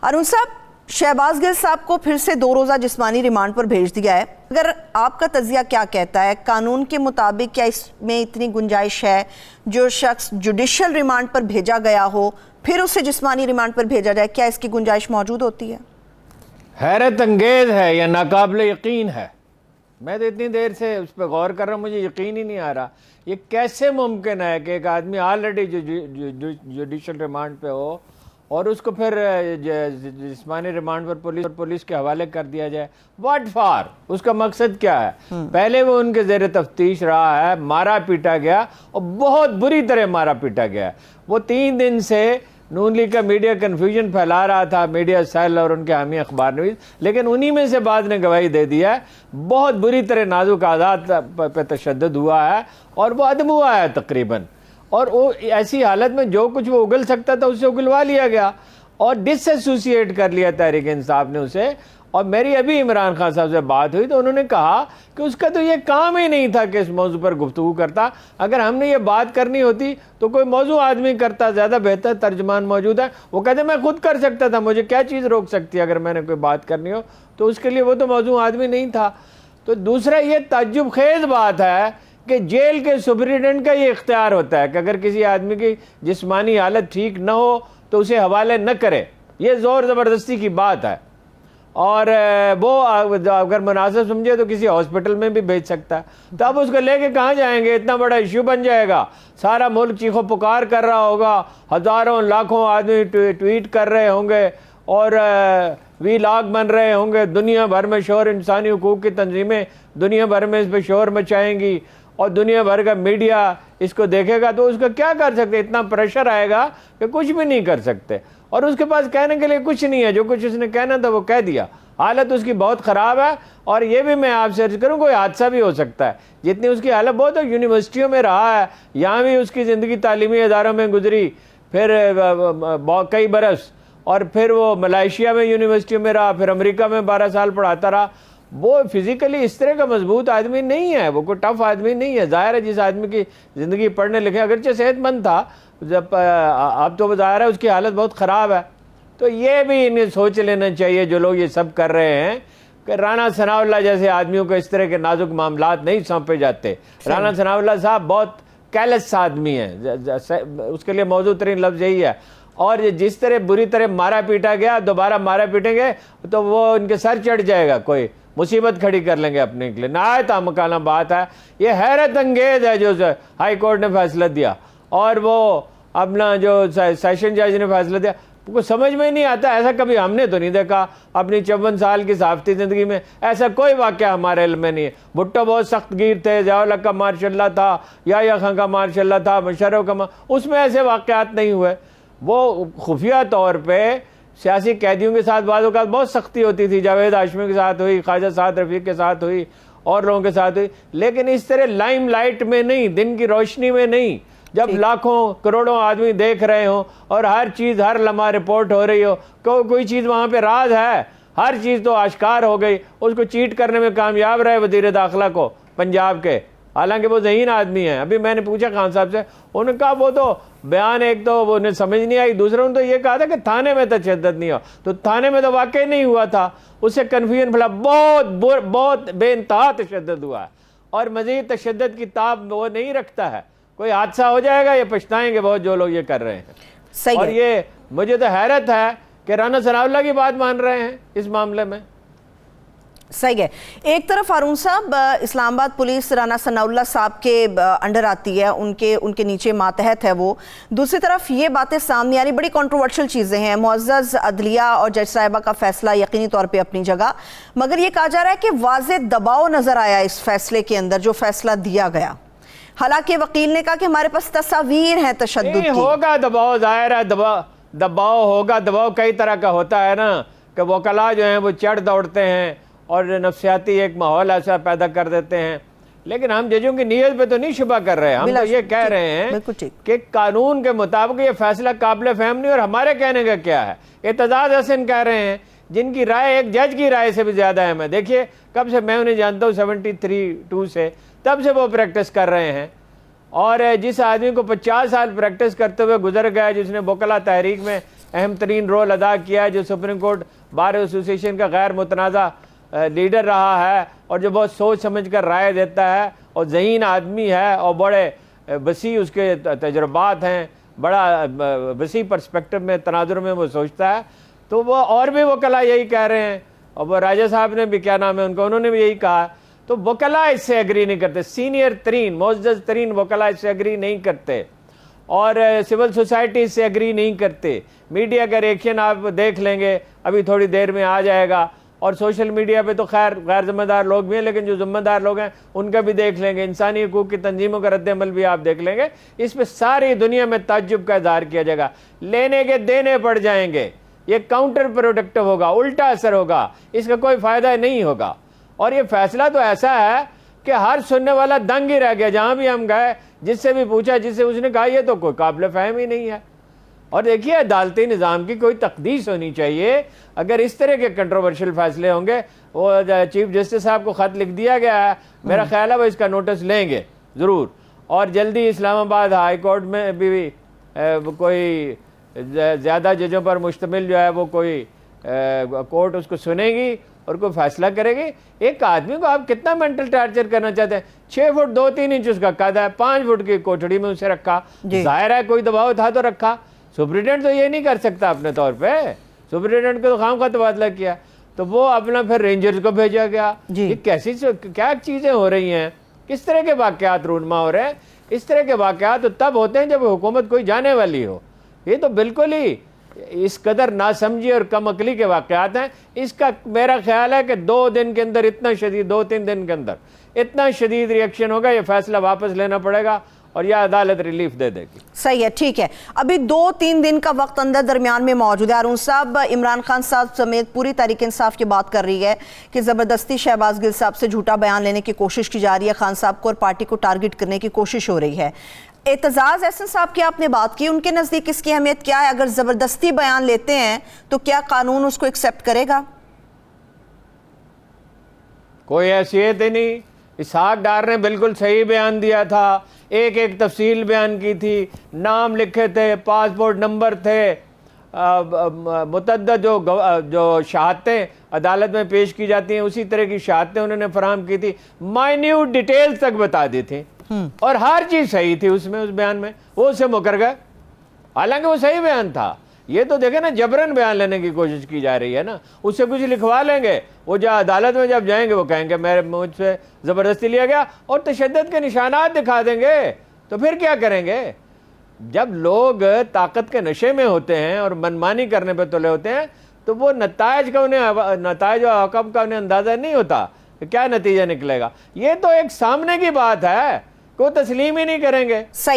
ارون صاحب، شہباز گل صاحب کو پھر سے 2 روزہ جسمانی ریمانڈ پر بھیج دیا ہے. اگر آپ کا تجزیہ کیا کہتا ہے، قانون کے مطابق کیا اس میں اتنی گنجائش ہے جو شخص جوڈیشل ریمانڈ پر بھیجا گیا ہو پھر اسے جسمانی ریمانڈ پر بھیجا جائے؟ کیا اس کی گنجائش موجود ہوتی ہے؟ حیرت انگیز ہے یا ناقابل یقین ہے. میں تو اتنی دیر سے اس پہ غور کر رہا ہوں، مجھے یقین ہی نہیں آ رہا یہ کیسے ممکن ہے کہ ایک آدمی آلریڈی جوڈیشل ریمانڈ پہ ہو اور اس کو پھر جسمانی ریمانڈ پر پولیس کے حوالے کر دیا جائے. What for? اس کا مقصد کیا ہے؟ پہلے وہ ان کے زیر تفتیش رہا ہے، مارا پیٹا گیا اور بہت بری طرح مارا پیٹا گیا. وہ 3 دن سے نون لیگ کا میڈیا کنفیوژن پھیلا رہا تھا، میڈیا سیل اور ان کے حامی اخبار نویس، لیکن انہی میں سے بعد نے گواہی دے دیا ہے بہت بری طرح نازک اعضاء پہ تشدد ہوا ہے اور وہ عدم ہوا ہے تقریباً. اور وہ ایسی حالت میں جو کچھ وہ اگل سکتا تھا اسے اگلوا لیا گیا اور ڈس ایسوسیٹ کر لیا تحریک انصاف نے اسے. اور میری ابھی عمران خان صاحب سے بات ہوئی تو انہوں نے کہا کہ اس کا تو یہ کام ہی نہیں تھا کہ اس موضوع پر گفتگو کرتا. اگر ہم نے یہ بات کرنی ہوتی تو کوئی موضوع آدمی کرتا، زیادہ بہتر ترجمان موجود ہے. وہ کہتے میں خود کر سکتا تھا، مجھے کیا چیز روک سکتی ہے اگر میں نے کوئی بات کرنی ہو. تو اس کے لیے وہ تو موضوع آدمی نہیں تھا. تو دوسرا یہ تعجب خیز بات ہے کہ جیل کے سپرنٹینڈنٹ کا یہ اختیار ہوتا ہے کہ اگر کسی آدمی کی جسمانی حالت ٹھیک نہ ہو تو اسے حوالے نہ کرے. یہ زور زبردستی کی بات ہے اور وہ اگر مناسب سمجھے تو کسی ہاسپٹل میں بھی بھیج سکتا ہے. تو اب اس کو لے کے کہاں جائیں گے؟ اتنا بڑا ایشو بن جائے گا، سارا ملک چیخو پکار کر رہا ہوگا، ہزاروں لاکھوں آدمی ٹویٹ کر رہے ہوں گے اور وی لاگ بن رہے ہوں گے، دنیا بھر میں شور، انسانی حقوق کی تنظیمیں دنیا بھر میں اس پہ شور مچائیں گی اور دنیا بھر کا میڈیا اس کو دیکھے گا. تو اس کو کیا کر سکتے؟ اتنا پریشر آئے گا کہ کچھ بھی نہیں کر سکتے اور اس کے پاس کہنے کے لیے کچھ نہیں ہے. جو کچھ اس نے کہنا تھا وہ کہہ دیا. حالت اس کی بہت خراب ہے اور یہ بھی میں آپ سے عرض کروں کوئی حادثہ بھی ہو سکتا ہے. جتنی اس کی حالت بہت یونیورسٹیوں میں رہا ہے، یہاں بھی اس کی زندگی تعلیمی اداروں میں گزری، پھر کئی برس، اور پھر وہ ملائیشیا میں یونیورسٹیوں میں رہا، پھر امریکہ میں 12 سال پڑھاتا رہا. وہ فزیکلی اس طرح کا مضبوط آدمی نہیں ہے، وہ کوئی ٹف آدمی نہیں ہے. ظاہر ہے جس آدمی کی زندگی پڑھنے لکھے اگرچہ صحت مند تھا، جب اب تو ظاہر ہے اس کی حالت بہت خراب ہے. تو یہ بھی انہیں سوچ لینا چاہیے جو لوگ یہ سب کر رہے ہیں کہ رانا ثناء اللہ جیسے آدمیوں کو اس طرح کے نازک معاملات نہیں سونپے جاتے. رانا ثناء اللہ صاحب بہت کیلس آدمی ہیں، اس کے لیے موضوع ترین لفظ یہی ہے. اور جس طرح بری طرح مارا پیٹا گیا، دوبارہ مارا پیٹیں گے تو وہ ان کے سر چڑھ جائے گا، کوئی مصیبت کھڑی کر لیں گے اپنے کے لیے. نہایت احمقانہ بات ہے. یہ حیرت انگیز ہے جو ہائی کورٹ نے فیصلہ دیا اور وہ اپنا جو سیشن جج نے فیصلہ دیا، کو سمجھ میں نہیں آتا. ایسا کبھی ہم نے تو نہیں دیکھا اپنی 54 سال کی صحافتی زندگی میں. ایسا کوئی واقعہ ہمارے علم میں نہیں ہے. بھٹو بہت سخت گیر تھے، ضیاء الحق کا ماشاء اللہ تھا، یحییٰ خان کا ماشاء اللہ تھا، مشرف کا اس میں ایسے واقعات نہیں ہوئے. وہ خفیہ طور پہ سیاسی قیدیوں کے ساتھ بعض اوقات بہت سختی ہوتی تھی، جاوید ہاشمی کے ساتھ ہوئی، خواجہ سعد رفیق کے ساتھ ہوئی اور لوگوں کے ساتھ ہوئی، لیکن اس طرح لائم لائٹ میں نہیں، دن کی روشنی میں نہیں. جب لاکھوں کروڑوں آدمی دیکھ رہے ہوں اور ہر چیز ہر لمحہ رپورٹ ہو رہی ہو، کوئی چیز وہاں پہ راز ہے، ہر چیز تو آشکار ہو گئی. اس کو چیٹ کرنے میں کامیاب رہے وزیر داخلہ کو پنجاب کے، حالانکہ وہ ذہین آدمی ہیں. ابھی میں نے پوچھا خان صاحب سے، انہوں نے کہا وہ تو بیان ایک تو وہ انہیں سمجھ نہیں آئی، دوسروں نے تو یہ کہا تھا کہ تھانے میں تشدد نہیں ہو. تو تھانے میں تو واقعی نہیں ہوا تھا، اس سے کنفیوژن پھیلا. بہت بے انتہا تشدد ہوا ہے اور مزید تشدد کی تاب وہ نہیں رکھتا ہے. کوئی حادثہ ہو جائے گا یہ پچھتائیں گے بہت جو لوگ یہ کر رہے ہیں. اور یہ مجھے تو حیرت ہے کہ رانا ثناء اللہ کی بات مان رہے ہیں اس معاملے میں. صحیح ہے. ایک طرف ہارون صاحب اسلام آباد پولیس رانا ثناء اللہ صاحب کے انڈر آتی ہے، ان کے نیچے ماتحت ہے وہ. دوسری طرف یہ باتیں سامنے آ رہی، بڑی کنٹروورشل چیزیں ہیں. معزز عدلیہ اور جج صاحبہ کا فیصلہ یقینی طور پہ اپنی جگہ، مگر یہ کہا جا رہا ہے کہ واضح دباؤ نظر آیا اس فیصلے کے اندر جو فیصلہ دیا گیا. حالانکہ وکیل نے کہا کہ ہمارے پاس تصاویر ہیں تشدد کی. ہوگا دباؤ، ظاہر ہے دباؤ ہوگا. دباؤ کئی طرح کا ہوتا ہے نا کہ وکلاء جو ہیں وہ چڑھ دوڑتے ہیں اور نفسیاتی ایک ماحول ایسا پیدا کر دیتے ہیں. لیکن ہم ججوں کی نیت پہ تو نہیں شبہ کر رہے، ہم تو یہ کہہ رہے ہیں کہ قانون کے مطابق یہ فیصلہ قابل فہم نہیں. اور ہمارے کہنے کا کیا ہے؟ اعتزاز حسن کہہ رہے ہیں جن کی رائے ایک جج کی رائے سے بھی زیادہ اہم ہے. دیکھیے کب سے میں انہیں جانتا ہوں، 73-2 سے، تب سے وہ پریکٹس کر رہے ہیں. اور جس آدمی کو 50 سال پریکٹس کرتے ہوئے گزر گیا، جس نے وکلا تحریک میں اہم ترین رول ادا کیا ہے، جو سپریم کورٹ بار ایسوسیشن کا غیر متنازع لیڈر رہا ہے، اور جو بہت سوچ سمجھ کر رائے دیتا ہے، اور ذہین آدمی ہے، اور بڑے وسیع اس کے تجربات ہیں، بڑا وسیع پرسپیکٹو میں تناظر میں وہ سوچتا ہے. تو وہ اور بھی وکلاء یہی کہہ رہے ہیں، اور وہ راجہ صاحب نے بھی کیا نام ہے ان کا، انہوں نے بھی یہی کہا. تو وکلاء اس سے ایگری نہیں کرتے، سینئر ترین معزز ترین وکلاء اس سے ایگری نہیں کرتے، اور سول سوسائٹی اس سے ایگری نہیں کرتے. میڈیا کا ریئیکشن آپ دیکھ لیں گے، ابھی تھوڑی دیر میں آ جائے گا. اور سوشل میڈیا پہ تو خیر غیر ذمہ دار لوگ بھی ہیں، لیکن جو ذمہ دار لوگ ہیں ان کا بھی دیکھ لیں گے، انسانی حقوق کی تنظیموں کا رد عمل بھی آپ دیکھ لیں گے. اس پہ ساری دنیا میں تعجب کا اظہار کیا جائے گا. لینے کے دینے پڑ جائیں گے، یہ کاؤنٹر پروڈکٹیو ہوگا، الٹا اثر ہوگا، اس کا کوئی فائدہ نہیں ہوگا. اور یہ فیصلہ تو ایسا ہے کہ ہر سننے والا دنگ ہی رہ گیا. جہاں بھی ہم گئے، جس سے بھی پوچھا، جس سے اس نے کہا یہ تو کوئی قابل فہم ہی نہیں ہے. اور دیکھیے عدالتی نظام کی کوئی تقدیس ہونی چاہیے. اگر اس طرح کے کنٹروورشل فیصلے ہوں گے، وہ چیف جسٹس صاحب کو خط لکھ دیا گیا ہے، میرا خیال ہے وہ اس کا نوٹس لیں گے ضرور. اور جلدی اسلام آباد ہائی کورٹ میں بھی کوئی زیادہ ججوں پر مشتمل جو ہے وہ کوئی کورٹ اس کو سنے گی اور کوئی فیصلہ کرے گی. ایک آدمی کو آپ کتنا مینٹل ٹارچر کرنا چاہتے ہیں؟ 6 فٹ 2-3 انچ اس کا قد ہے، 5 فٹ کی کوٹھڑی میں اسے رکھا. ظاہر ہے کوئی دباؤ تھا تو رکھا. سپرنٹینڈنٹ تو یہ نہیں کر سکتا اپنے طور پہ، سپرنٹینڈنٹ کو تو خواہ تبادلہ کیا. تو وہ اپنا پھر رینجرز کو بھیجا گیا. یہ کیسی کیا چیزیں ہو رہی ہیں؟ کس طرح کے واقعات رونما ہو رہے ہیں؟ اس طرح کے واقعات تو تب ہوتے ہیں جب حکومت کوئی جانے والی ہو. یہ تو بالکل ہی اس قدر ناسمجھی اور کم عقلی کے واقعات ہیں. اس کا میرا خیال ہے کہ 2 دن کے اندر اتنا شدید، 2-3 دن کے اندر اتنا شدید ریئیکشن ہوگا، یہ فیصلہ واپس لینا پڑے گا اور یہ عدالت ریلیف دے دے گی. صحیح ہے، ٹھیک ہے. ابھی 2-3 دن کا وقت اندر درمیان میں موجود ہے. ہارون صاحب، عمران خان صاحب سمیت پوری تحریک انصاف کی بات کر رہی ہے کہ زبردستی شہباز گل صاحب سے جھوٹا بیان لینے کی کوشش کی جا رہی ہے، خان صاحب کو اور پارٹی کو ٹارگٹ کرنے کی کوشش ہو رہی ہے. اعتزاز احسن صاحب کی آپ نے بات کی، ان کے نزدیک اس کی اہمیت کیا ہے؟ اگر زبردستی بیان لیتے ہیں تو کیا قانون اس کو ایکسیپٹ کرے گا؟ کوئی حیثیت ہی نہیں. اسحاق ڈار نے بالکل صحیح بیان دیا تھا، ایک تفصیل بیان کی تھی، نام لکھے تھے، پاسپورٹ نمبر تھے، متعدد جو شہادتیں عدالت میں پیش کی جاتی ہیں اسی طرح کی شہادتیں انہوں نے فراہم کی تھی، مائنیوٹ ڈیٹیلز تک بتا دی تھی، اور ہر چیز صحیح تھی اس بیان میں. وہ اس سے مکر گئے، حالانکہ وہ صحیح بیان تھا. یہ تو دیکھیں نا، جبرن بیان لینے کی کوشش کی جا رہی ہے نا. اس سے کچھ لکھوا لیں گے، وہ جو عدالت میں جب جائیں گے وہ کہیں گے مجھ سے زبردستی لیا گیا، اور تشدد کے نشانات دکھا دیں گے. تو پھر کیا کریں گے؟ جب لوگ طاقت کے نشے میں ہوتے ہیں اور منمانی کرنے پہ تلے ہوتے ہیں تو وہ نتائج و عواقب کا انہیں اندازہ نہیں ہوتا کہ کیا نتیجہ نکلے گا. یہ تو ایک سامنے کی بات ہے، کوئی تسلیم ہی نہیں کریں گے. صحیح.